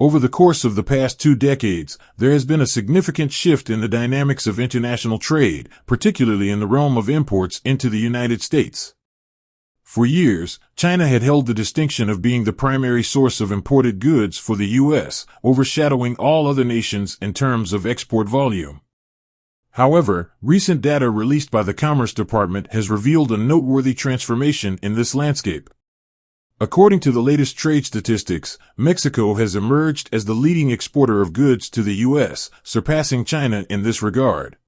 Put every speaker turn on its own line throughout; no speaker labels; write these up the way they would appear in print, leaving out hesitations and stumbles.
Over the course of the past 2 decades, there has been a significant shift in the dynamics of international trade, particularly in the realm of imports into the United States. For years, China had held the distinction of being the primary source of imported goods for the U.S., overshadowing all other nations in terms of export volume. However, recent data released by the Commerce Department has revealed a noteworthy transformation in this landscape. According to the latest trade statistics, Mexico has emerged as the leading exporter of goods to the U.S., surpassing China in this regard.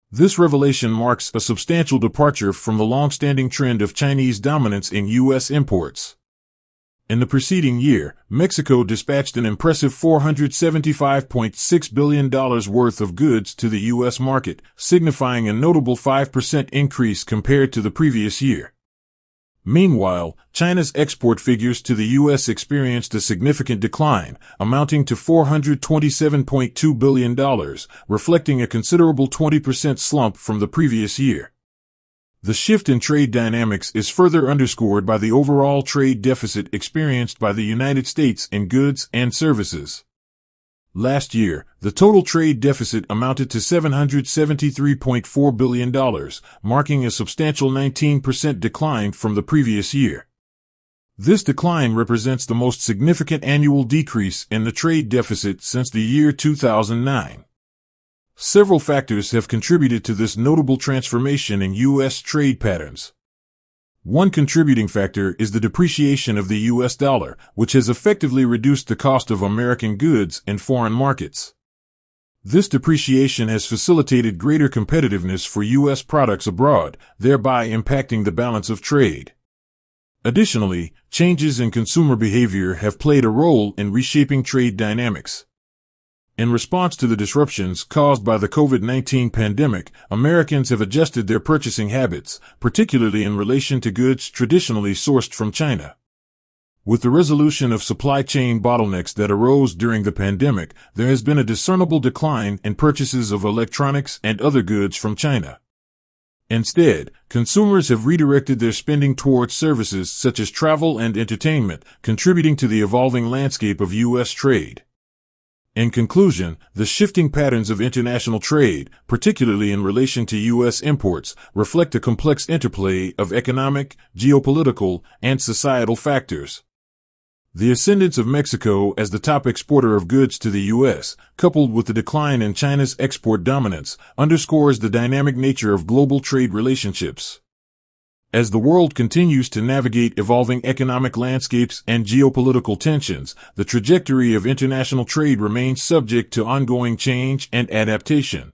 This revelation marks a substantial departure from the long-standing trend of Chinese dominance in U.S. imports. In the preceding year, Mexico dispatched an impressive $475.6 billion worth of goods to the U.S. market, signifying a notable 5% increase compared to the previous year. Meanwhile, China's export figures to the U.S. experienced a significant decline, amounting to $427.2 billion, reflecting a considerable 20% slump from the previous year. The shift in trade dynamics is further underscored by the overall trade deficit experienced by the United States in goods and services. Last year, the total trade deficit amounted to $773.4 billion, marking a substantial 19% decline from the previous year. This decline represents the most significant annual decrease in the trade deficit since the year 2009. Several factors have contributed to this notable transformation in U.S. trade patterns. One contributing factor is the depreciation of the U.S. dollar, which has effectively reduced the cost of American goods in foreign markets. This depreciation has facilitated greater competitiveness for U.S. products abroad, thereby impacting the balance of trade. Additionally, changes in consumer behavior have played a role in reshaping trade dynamics. In response to the disruptions caused by the COVID-19 pandemic, Americans have adjusted their purchasing habits, particularly in relation to goods traditionally sourced from China. With the resolution of supply chain bottlenecks that arose during the pandemic, there has been a discernible decline in purchases of electronics and other goods from China. Instead, consumers have redirected their spending towards services such as travel and entertainment, contributing to the evolving landscape of U.S. trade. In conclusion, the shifting patterns of international trade, particularly in relation to U.S. imports, reflect a complex interplay of economic, geopolitical, and societal factors. The ascendance of Mexico as the top exporter of goods to the U.S., coupled with the decline in China's export dominance, underscores the dynamic nature of global trade relationships. As the world continues to navigate evolving economic landscapes and geopolitical tensions, the trajectory of international trade remains subject to ongoing change and adaptation.